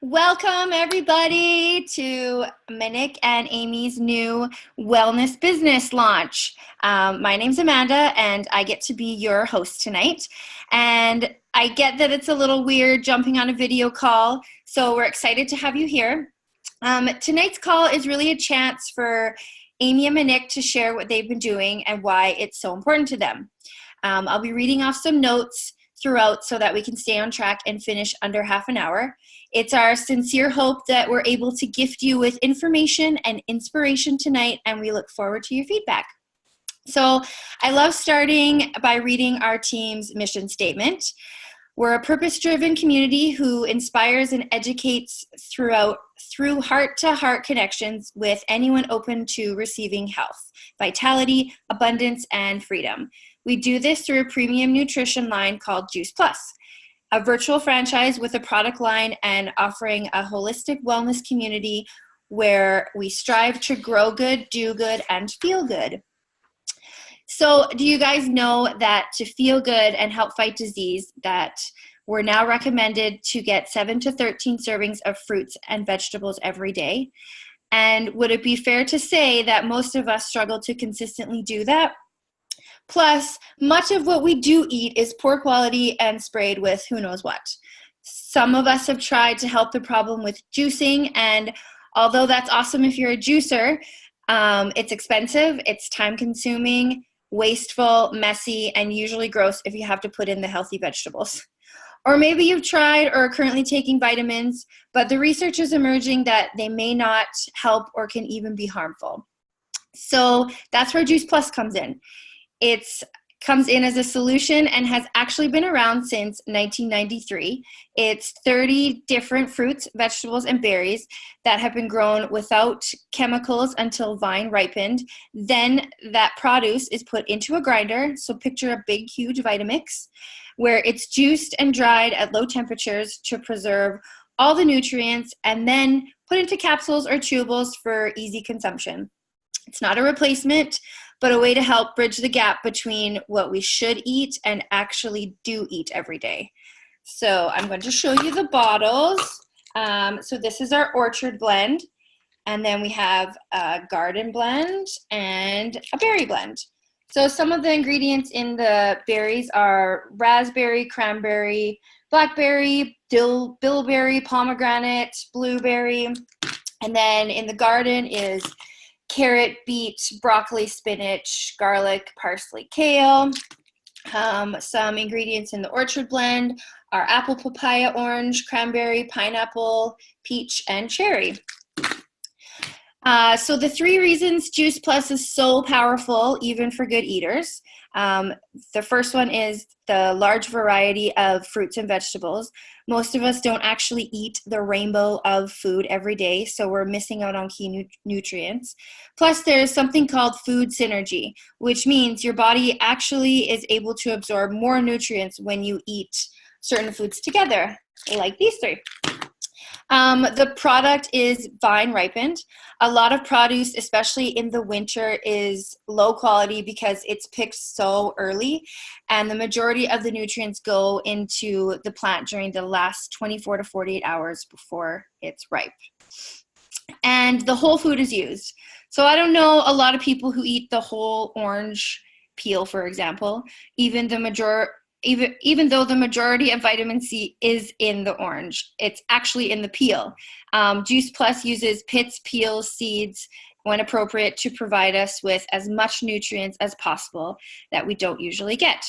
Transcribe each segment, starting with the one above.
Welcome, everybody, to Monique and Amy's new wellness business launch. My name's Amanda, and I get to be your host tonight. And I get that it's a little weird jumping on a video call, so we're excited to have you here. Tonight's call is really a chance for Amy and Monique to share what they've been doing and why it's so important to them. I'll be reading off some notes throughout so that we can stay on track and finish under half an hour. It's our sincere hope that we're able to gift you with information and inspiration tonight, and we look forward to your feedback. So I love starting by reading our team's mission statement. We're a purpose-driven community who inspires and educates through heart-to-heart connections with anyone open to receiving health, vitality, abundance, and freedom. We do this through a premium nutrition line called Juice Plus, a virtual franchise with a product line and offering a holistic wellness community where we strive to grow good, do good, and feel good. So do you guys know that to feel good and help fight disease, that we're now recommended to get 7 to 13 servings of fruits and vegetables every day? And would it be fair to say that most of us struggle to consistently do that? Plus, much of what we do eat is poor quality and sprayed with who knows what. Some of us have tried to help the problem with juicing, and although that's awesome if you're a juicer, it's expensive, it's time-consuming, wasteful, messy, and usually gross if you have to put in the healthy vegetables. Or maybe you've tried or are currently taking vitamins, but the research is emerging that they may not help or can even be harmful. So that's where Juice Plus comes in. It comes in as a solution and has actually been around since 1993. It's 30 different fruits, vegetables, and berries that have been grown without chemicals until vine ripened. Then that produce is put into a grinder, so picture a big, huge Vitamix, where it's juiced and dried at low temperatures to preserve all the nutrients and then put into capsules or chewables for easy consumption. It's not a replacement, but a way to help bridge the gap between what we should eat and actually do eat every day. So I'm going to show you the bottles. So this is our orchard blend, and then we have a garden blend and a berry blend. So some of the ingredients in the berries are raspberry, cranberry, blackberry, bilberry, pomegranate, blueberry, and then in the garden is carrot, beet, broccoli, spinach, garlic, parsley, kale. Some ingredients in the orchard blend are apple, papaya, orange, cranberry, pineapple, peach, and cherry. So the 3 reasons Juice Plus is so powerful, even for good eaters. The first one is the large variety of fruits and vegetables. Most of us don't actually eat the rainbow of food every day, so we're missing out on key nutrients. Plus, there's something called food synergy, which means your body actually is able to absorb more nutrients when you eat certain foods together, like these 3. The product is vine ripened. A lot of produce, especially in the winter, is low quality because it's picked so early, and the majority of the nutrients go into the plant during the last 24 to 48 hours before it's ripe. And the whole food is used. So I don't know a lot of people who eat the whole orange peel, for example, even though the majority of vitamin C is in the orange, it's actually in the peel. Juice Plus uses pits, peels, seeds, when appropriate, to provide us with as much nutrients as possible that we don't usually get.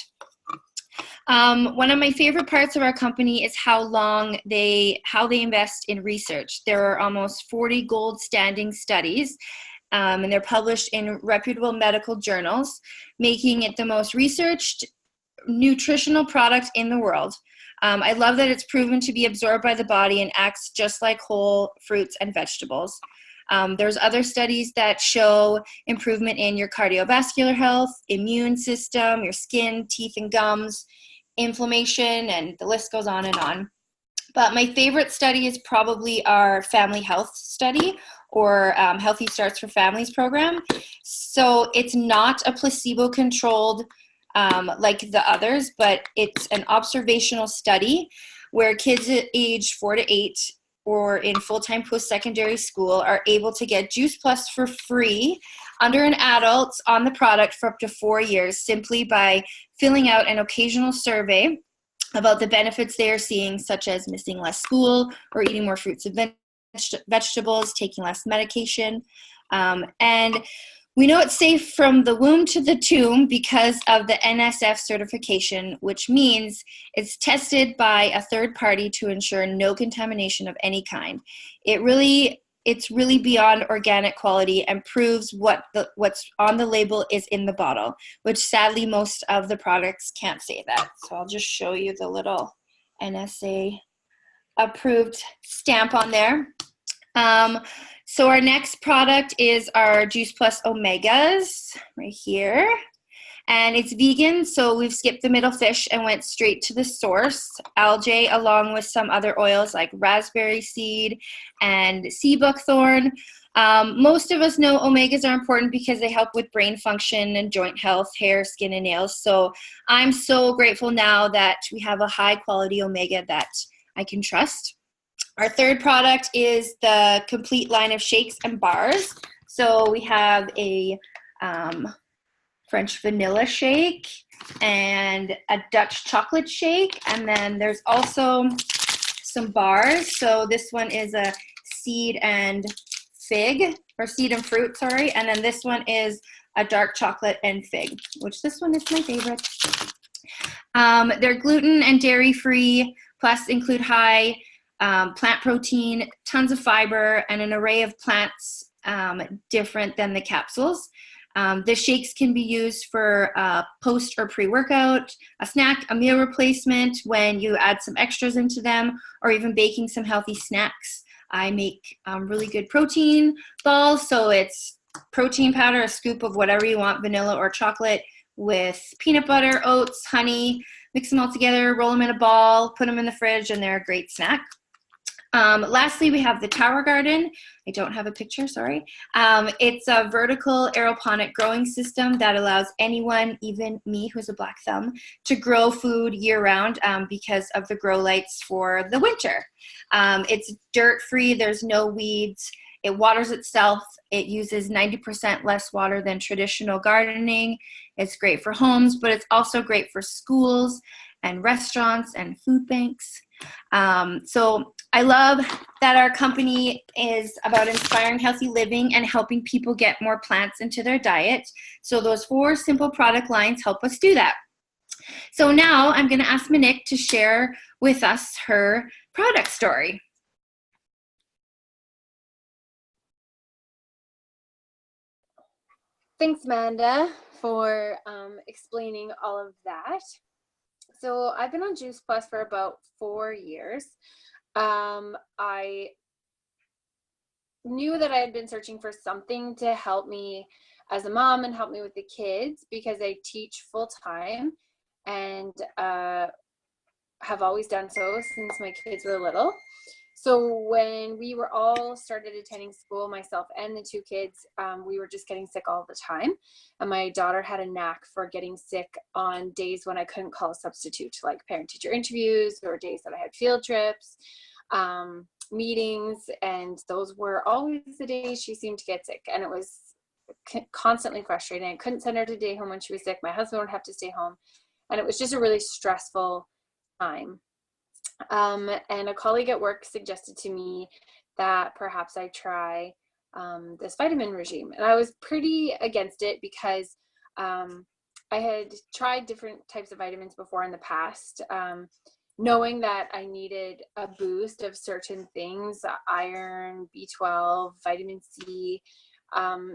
One of my favorite parts of our company is how they invest in research. There are almost 40 gold standing studies, and they're published in reputable medical journals, making it the most researched nutritional product in the world. I love that it's proven to be absorbed by the body and acts just like whole fruits and vegetables. There's other studies that show improvement in your cardiovascular health, immune system, your skin, teeth and gums, inflammation, and the list goes on and on. But my favorite study is probably our family health study, or Healthy Starts for Families program. So it's not a placebo-controlled like the others, but it's an observational study where kids age 4 to 8 or in full-time post-secondary school are able to get Juice Plus for free under an adult on the product for up to 4 years simply by filling out an occasional survey about the benefits they are seeing, such as missing less school or eating more fruits and vegetables, taking less medication. And we know it's safe from the womb to the tomb because of the NSF certification, which means it's tested by a third party to ensure no contamination of any kind. It's really beyond organic quality and proves what's on the label is in the bottle, which sadly most of the products can't say that. So I'll just show you the little NSA approved stamp on there. So our next product is our Juice Plus Omegas right here. And it's vegan, so we've skipped the middle fish and went straight to the source, algae, along with some other oils like raspberry seed and sea buckthorn. Most of us know omegas are important because they help with brain function and joint health, hair, skin, and nails. So I'm so grateful now that we have a high quality omega that I can trust. Our third product is the complete line of shakes and bars. So we have a French vanilla shake and a Dutch chocolate shake. And then there's also some bars. So this one is a seed and fig, or seed and fruit, sorry. And then this one is a dark chocolate and fig, which this one is my favorite. They're gluten and dairy free, plus include high plant protein, tons of fiber, and an array of plants different than the capsules. The shakes can be used for post or pre-workout, a snack, a meal replacement when you add some extras into them, or even baking some healthy snacks. I make really good protein balls, so it's protein powder, a scoop of whatever you want, vanilla or chocolate, with peanut butter, oats, honey, mix them all together, roll them in a ball, put them in the fridge, and they're a great snack. Lastly, we have the Tower Garden. I don't have a picture, sorry. It's a vertical aeroponic growing system that allows anyone, even me who's a black thumb, to grow food year-round because of the grow lights for the winter. It's dirt-free, there's no weeds, it waters itself, it uses 90% less water than traditional gardening. It's great for homes, but it's also great for schools and restaurants and food banks. So I love that our company is about inspiring healthy living and helping people get more plants into their diet. So those 4 simple product lines help us do that. So now I'm going to ask Monique to share with us her product story. Thanks, Amanda, for explaining all of that. So I've been on Juice Plus for about 4 years. I knew that I had been searching for something to help me as a mom and help me with the kids because I teach full time and have always done so since my kids were little. So when we were all started attending school, myself and the 2 kids, we were just getting sick all the time. And my daughter had a knack for getting sick on days when I couldn't call a substitute, like parent-teacher interviews or days that I had field trips, meetings, and those were always the days she seemed to get sick. And it was constantly frustrating. I couldn't send her to day home when she was sick. My husband would have to stay home. And it was just a really stressful time. And a colleague at work suggested to me that perhaps I try this vitamin regime. And I was pretty against it because I had tried different types of vitamins before in the past, knowing that I needed a boost of certain things, iron, B12, vitamin C,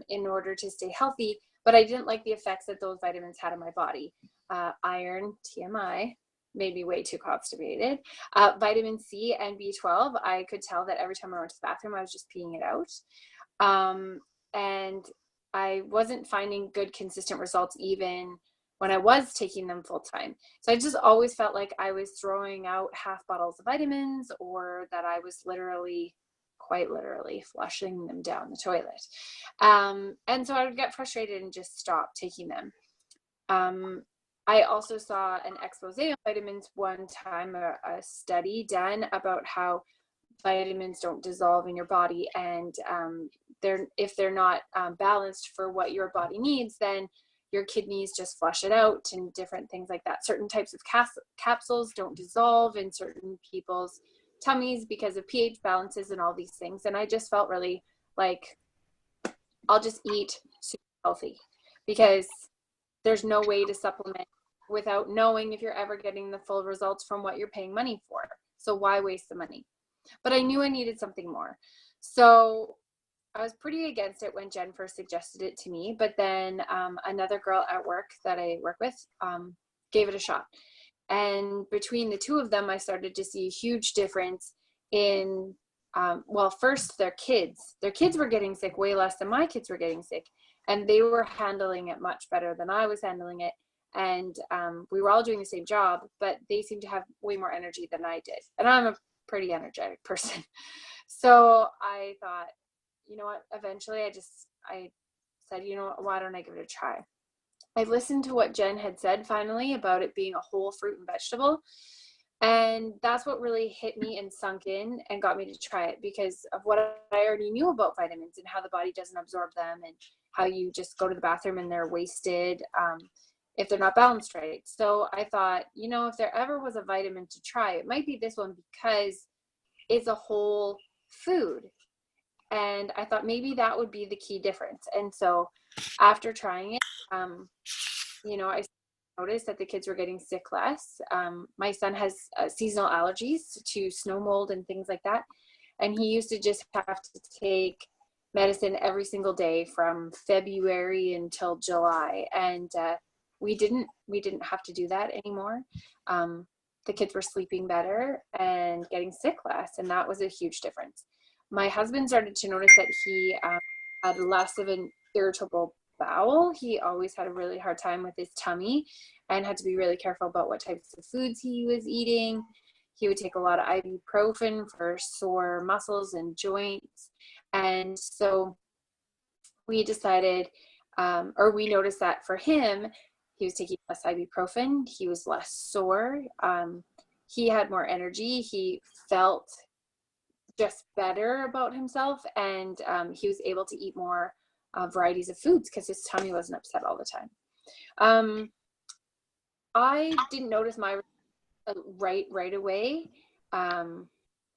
in order to stay healthy. But I didn't like the effects that those vitamins had on my body. Iron, TMI, made me way too constipated. Vitamin C and B12, I could tell that every time I went to the bathroom, I was just peeing it out. And I wasn't finding good, consistent results even when I was taking them full time. So I just always felt like I was throwing out half bottles of vitamins, or that I was literally, quite literally, flushing them down the toilet. And so I would get frustrated and just stop taking them. I also saw an expose on vitamins one time, a study done about how vitamins don't dissolve in your body, and if they're not balanced for what your body needs, then your kidneys just flush it out and different things like that. Certain types of capsules don't dissolve in certain people's tummies because of pH balances and all these things. And I just felt really like I'll just eat super healthy, because there's no way to supplement without knowing if you're ever getting the full results from what you're paying money for. So why waste the money? But I knew I needed something more. So I was pretty against it when Jen first suggested it to me, but then another girl at work that I work with gave it a shot. And between the two of them, I started to see a huge difference in, well, first their kids. Their kids were getting sick way less than my kids were getting sick, and they were handling it much better than I was handling it. And we were all doing the same job, but they seemed to have way more energy than I did. And I'm a pretty energetic person. So I thought, you know what, eventually I said, you know what, why don't I give it a try? I listened to what Jen had said finally about it being a whole fruit and vegetable. And that's what really hit me and sunk in and got me to try it, because of what I already knew about vitamins and how the body doesn't absorb them, and how you just go to the bathroom and they're wasted if they're not balanced right. So I thought, you know, if there ever was a vitamin to try, it might be this one, because it's a whole food. And I thought maybe that would be the key difference. And so after trying it, you know, I noticed that the kids were getting sick less. My son has seasonal allergies to snow mold and things like that. And he used to just have to take medicine every single day from February until July. And we didn't have to do that anymore. The kids were sleeping better and getting sick less. And that was a huge difference. My husband started to notice that he had less of an irritable bowel. He always had a really hard time with his tummy and had to be really careful about what types of foods he was eating. He would take a lot of ibuprofen for sore muscles and joints. And so we decided, or we noticed that for him, he was taking less ibuprofen. He was less sore. He had more energy. He felt just better about himself, and he was able to eat more varieties of foods because his tummy wasn't upset all the time. I didn't notice my right away. I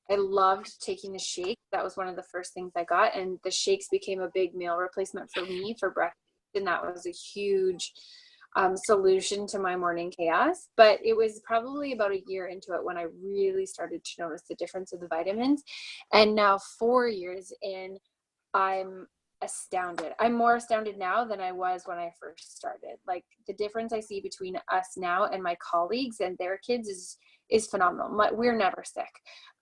loved taking the shake. That was one of the first things I got, and the shakes became a big meal replacement for me for breakfast, and that was a huge solution to my morning chaos. But it was probably about a year into it when I really started to notice the difference of the vitamins. And now 4 years in, I'm astounded. I'm more astounded now than I was when I first started. Like, the difference I see between us now and my colleagues and their kids is phenomenal. We're never sick.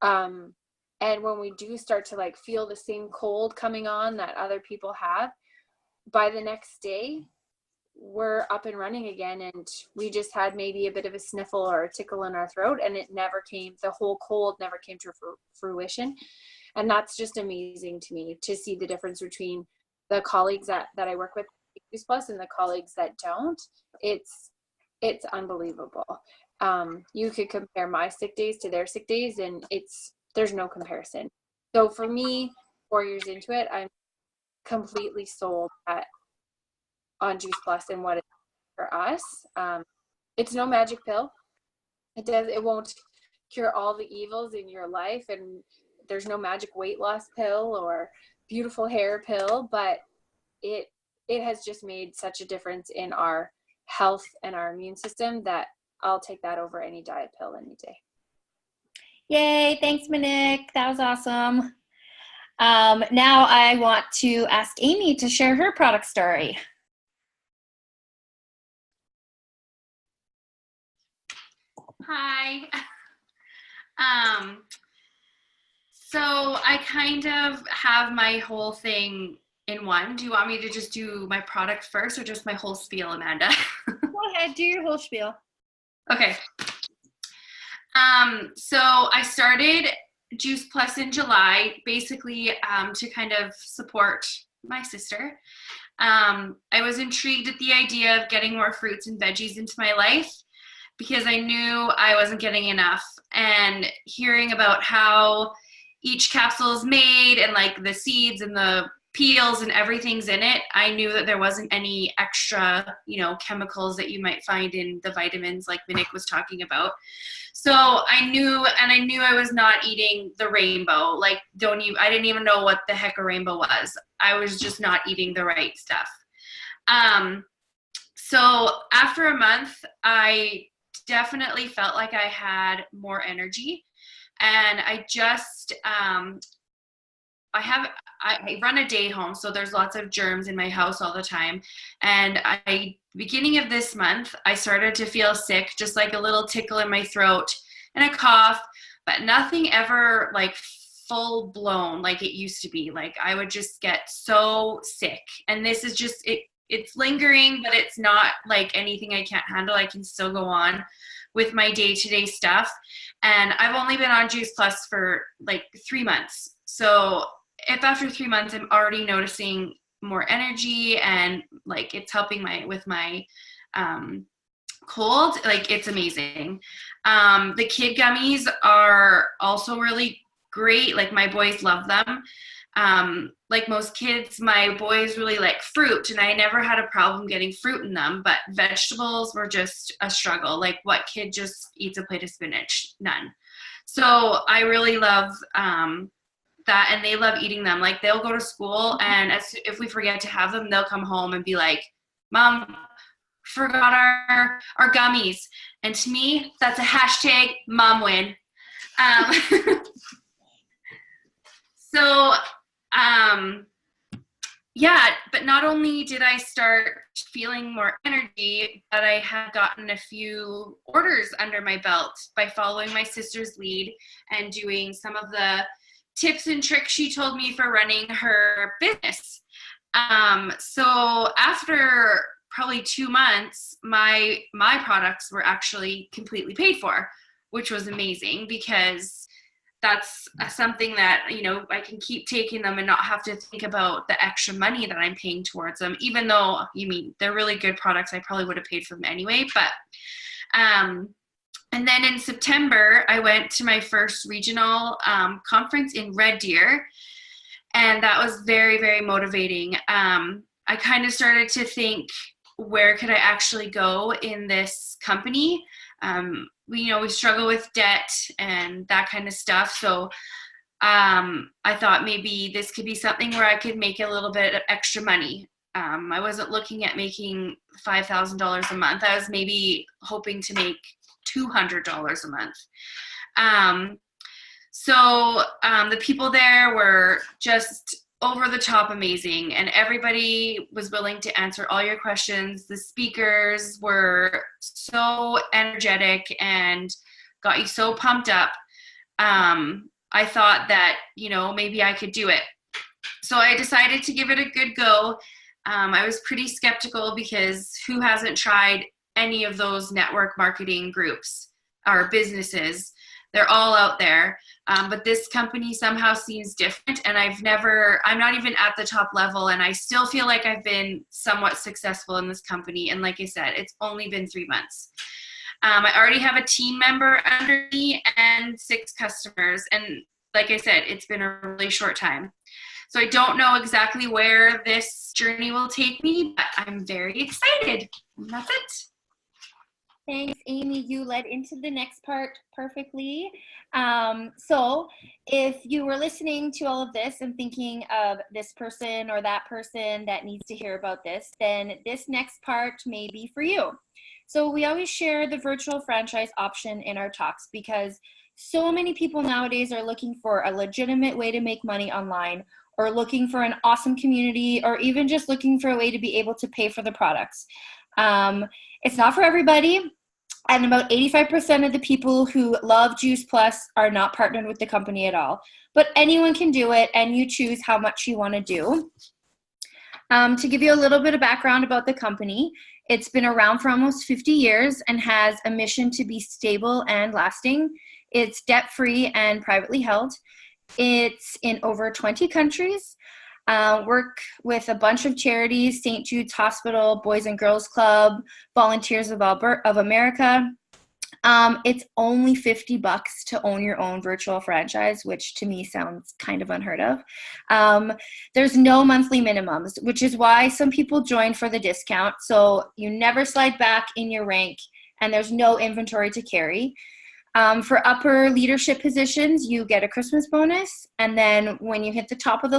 And when we do start to like feel the same cold coming on that other people have, by the next day, we're up and running again, and we just had maybe a bit of a sniffle or a tickle in our throat, and the whole cold never came to fruition. And that's just amazing to me, to see the difference between the colleagues that I work with Plus and the colleagues that don't. It's unbelievable. You could compare my sick days to their sick days, and there's no comparison. So for me, 4 years into it, I'm completely sold on Juice Plus and what it's for us. It's no magic pill. It won't cure all the evils in your life, and there's no magic weight loss pill or beautiful hair pill, but it has just made such a difference in our health and our immune system that I'll take that over any diet pill any day. Yay, thanks, Monique. That was awesome. Now I want to ask Amy to share her product story. Hi. So I kind of have my whole thing in one. Do you want me to just do my product first, or just my whole spiel, Amanda? Go ahead, do your whole spiel. Okay. So I started Juice Plus in July, basically to kind of support my sister. I was intrigued at the idea of getting more fruits and veggies into my life, because I knew I wasn't getting enough, and hearing about how each capsule is made and like the seeds and the peels and everything's in it, I knew that there wasn't any extra, chemicals that you might find in the vitamins like Monique was talking about. So I knew I was not eating the rainbow. Like, I didn't even know what the heck a rainbow was. I was just not eating the right stuff. So after a month, I definitely felt like I had more energy, and I just, I run a day home, so there's lots of germs in my house all the time. And beginning of this month, I started to feel sick, just like a little tickle in my throat and a cough, but nothing ever like full blown like it used to be. Like I would just get so sick. And this is just, it's lingering, but it's not like anything I can't handle. I can still go on with my day-to-day stuff. And I've only been on Juice Plus for like 3 months. So if after 3 months I'm already noticing more energy and like it's helping with my cold, like it's amazing. The kid gummies are also really great. Like my boys love them. Like most kids, my boys really like fruit, and I never had a problem getting fruit in them, but vegetables were just a struggle. Like what kid just eats a plate of spinach? None. So I really love that, and they love eating them. Like they'll go to school, and if we forget to have them, they'll come home and be like, Mom, forgot our gummies. And to me, that's a hashtag mom win. So yeah, but not only did I start feeling more energy, but I had gotten a few orders under my belt by following my sister's lead and doing some of the tips and tricks she told me for running her business. So after probably 2 months, my products were actually completely paid for, which was amazing because that's something that, I can keep taking them and not have to think about the extra money that I'm paying towards them, even though, they're really good products. I probably would have paid for them anyway. But, and then in September, I went to my first regional conference in Red Deer, and that was very, very motivating. I kind of started to think, where could I actually go in this company? We struggle with debt and that kind of stuff. So I thought maybe this could be something where I could make a little bit of extra money. I wasn't looking at making $5,000 a month. I was maybe hoping to make $200 a month. So the people there were just over the top amazing, and everybody was willing to answer all your questions. The speakers were so energetic and got you so pumped up. I thought that, maybe I could do it. So I decided to give it a good go. I was pretty skeptical because who hasn't tried any of those network marketing groups or businesses? They're all out there. But this company somehow seems different, and I'm not even at the top level, and I still feel like I've been somewhat successful in this company. And like I said, it's only been 3 months. I already have a team member under me and 6 customers. And like I said, it's been a really short time. So I don't know exactly where this journey will take me, but I'm very excited. And that's it. Thanks, Amy. You led into the next part perfectly. So if you were listening to all of this and thinking of this person or that person that needs to hear about this, then this next part may be for you. So we always share the virtual franchise option in our talks because so many people nowadays are looking for a legitimate way to make money online, or looking for an awesome community, or even just looking for a way to be able to pay for the products. It's not for everybody, and about 85% of the people who love Juice Plus are not partnered with the company at all. But anyone can do it, and you choose how much you want to do. To give you a little bit of background about the company, it's been around for almost 50 years and has a mission to be stable and lasting. It's debt-free and privately held. It's in over 20 countries. Work with a bunch of charities: St. Jude's Hospital, Boys and Girls Club, Volunteers of America. It's only $50 to own your own virtual franchise, which to me sounds kind of unheard of. There's no monthly minimums, which is why some people join for the discount. So you never slide back in your rank, and there's no inventory to carry. For upper leadership positions, you get a Christmas bonus, and then when you hit the top of the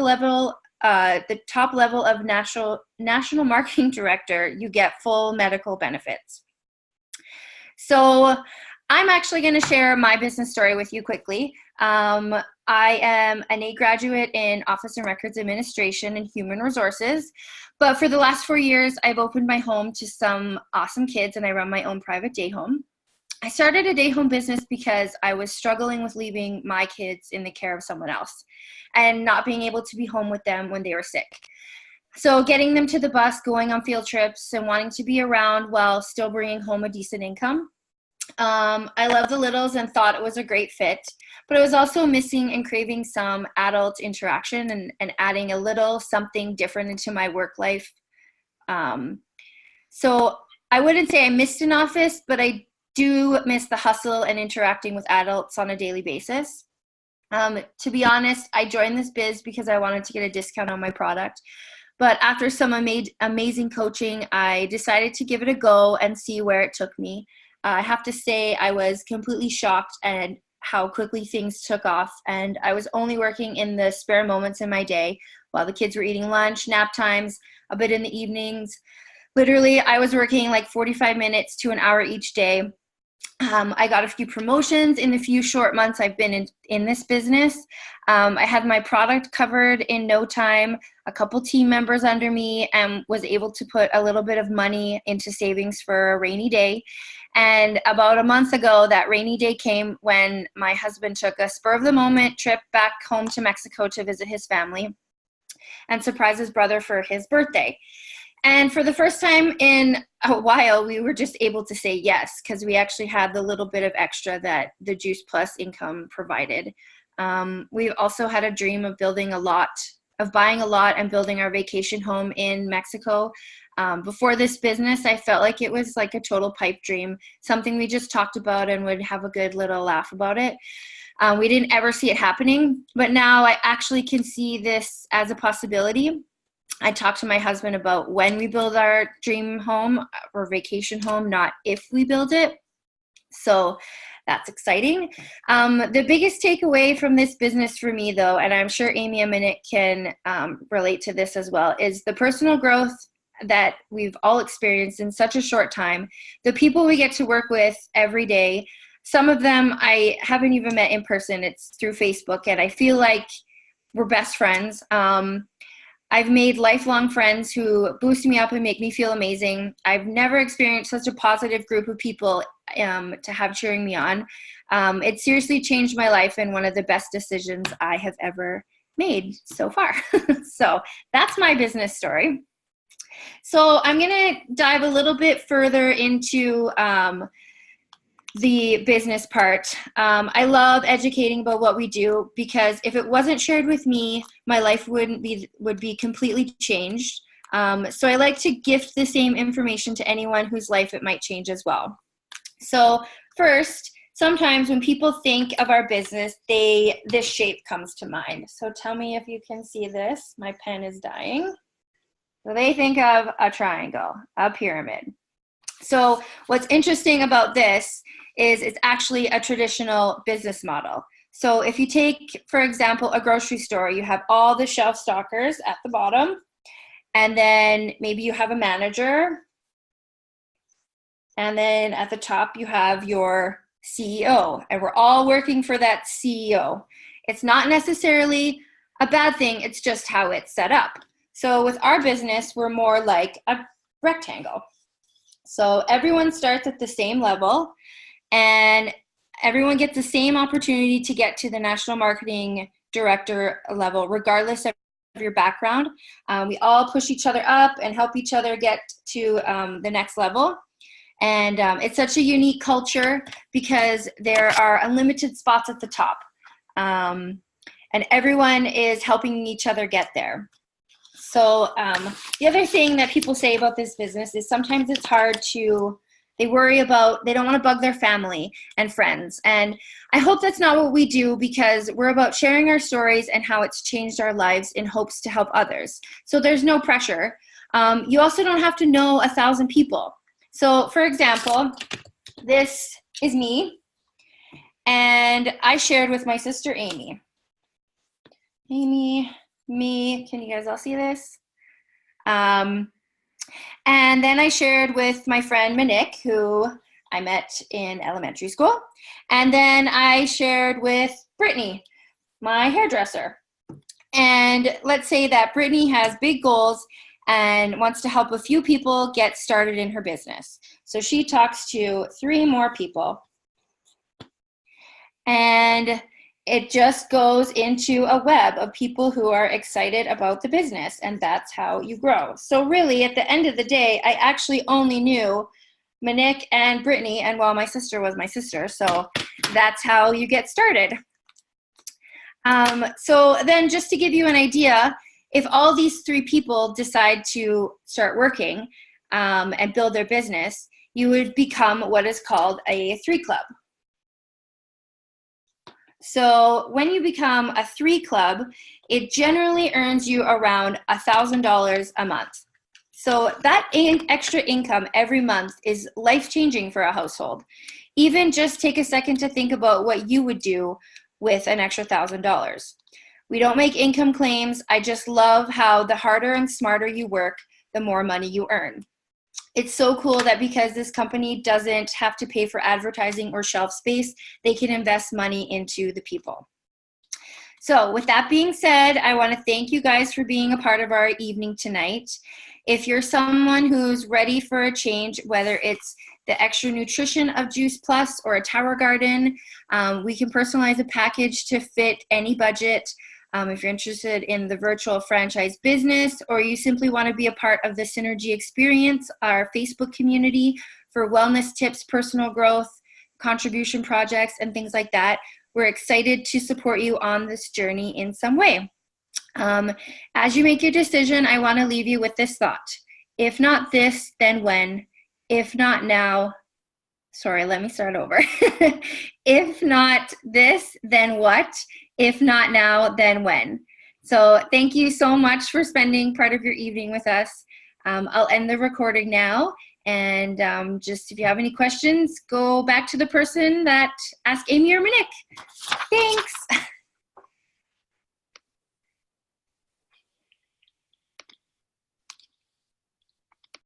top level of national marketing director, you get full medical benefits. So I'm actually going to share my business story with you quickly. I am an A graduate in Office and Records Administration and Human Resources, but for the last 4 years, I've opened my home to some awesome kids, and I run my own private day home. I started a day home business because I was struggling with leaving my kids in the care of someone else and not being able to be home with them when they were sick. So getting them to the bus, going on field trips, and wanting to be around while still bringing home a decent income. I love the littles and thought it was a great fit, but I was also missing and craving some adult interaction and adding a little something different into my work life. So I wouldn't say I missed an office, but I do miss the hustle and interacting with adults on a daily basis. To be honest, I joined this biz because I wanted to get a discount on my product. But after some amazing coaching, I decided to give it a go and see where it took me. I have to say I was completely shocked at how quickly things took off, and I was only working in the spare moments in my day while the kids were eating lunch, nap times, a bit in the evenings. Literally, I was working like 45 minutes to an hour each day. I got a few promotions in the few short months I've been in this business. I had my product covered in no time, a couple team members under me, and was able to put a little bit of money into savings for a rainy day. And about a month ago, that rainy day came when my husband took a spur-of-the-moment trip back home to Mexico to visit his family and surprise his brother for his birthday. And for the first time in a while, we were just able to say yes, because we actually had the little bit of extra that the Juice Plus income provided. We've also had a dream of buying a lot and building our vacation home in Mexico. Before this business, I felt like it was like a total pipe dream, something we just talked about and would have a good little laugh about it. We didn't ever see it happening, but now I actually can see this as a possibility. I talked to my husband about when we build our dream home or vacation home, not if we build it. So that's exciting. The biggest takeaway from this business for me, though, and I'm sure Amy and Monique can relate to this as well, is the personal growth that we've all experienced in such a short time. The people we get to work with every day, some of them I haven't even met in person. It's through Facebook, and I feel like we're best friends. I've made lifelong friends who boost me up and make me feel amazing. I've never experienced such a positive group of people to have cheering me on. It seriously changed my life and one of the best decisions I have ever made so far. So that's my business story. So I'm going to dive a little bit further into the business part. I love educating about what we do because if it wasn't shared with me, my life would be completely changed. So I like to gift the same information to anyone whose life it might change as well. So first, sometimes when people think of our business, this shape comes to mind. So tell me if you can see this. My pen is dying. So they think of a triangle, a pyramid. So what's interesting about this is it's actually a traditional business model. So if you take, for example, a grocery store, you have all the shelf stockers at the bottom, and then maybe you have a manager, and then at the top you have your CEO, and we're all working for that CEO. It's not necessarily a bad thing, it's just how it's set up. So with our business, we're more like a rectangle. So everyone starts at the same level, and everyone gets the same opportunity to get to the national marketing director level, regardless of your background. We all push each other up and help each other get to the next level. And it's such a unique culture because there are unlimited spots at the top. And everyone is helping each other get there. So the other thing that people say about this business is sometimes it's hard to They worry about, they don't want to bug their family and friends. And I hope that's not what we do, because we're about sharing our stories and how it's changed our lives in hopes to help others. So there's no pressure. You also don't have to know 1,000 people. So for example, this is me, and I shared with my sister Amy. Amy, me, can you guys all see this? And then I shared with my friend Monique, who I met in elementary school. And then I shared with Brittany, my hairdresser. And let's say that Brittany has big goals and wants to help a few people get started in her business. So she talks to 3 more people. And it just goes into a web of people who are excited about the business, and that's how you grow. So really, at the end of the day, I actually only knew Monique and Brittany, and well, my sister was my sister, so that's how you get started. So then, just to give you an idea, if all these 3 people decide to start working and build their business, you would become what is called a 3 club. So when you become a 3 club, it generally earns you around $1,000 a month. So that extra income every month is life-changing for a household. Even just take a second to think about what you would do with an extra $1,000. We don't make income claims. I just love how the harder and smarter you work, the more money you earn. It's so cool that because this company doesn't have to pay for advertising or shelf space, they can invest money into the people. So with that being said, I want to thank you guys for being a part of our evening tonight. If you're someone who's ready for a change, whether it's the extra nutrition of Juice Plus or a Tower Garden, we can personalize a package to fit any budget. If you're interested in the virtual franchise business, or you simply want to be a part of the Synergy Experience, our Facebook community for wellness tips, personal growth, contribution projects, and things like that, we're excited to support you on this journey in some way. As you make your decision, I want to leave you with this thought. If not this, then when? If not now, sorry, let me start over. If not this, then what? If not now, then when? So thank you so much for spending part of your evening with us. I'll end the recording now. And just if you have any questions, go back to the person that asked Amy or Monique. Thanks.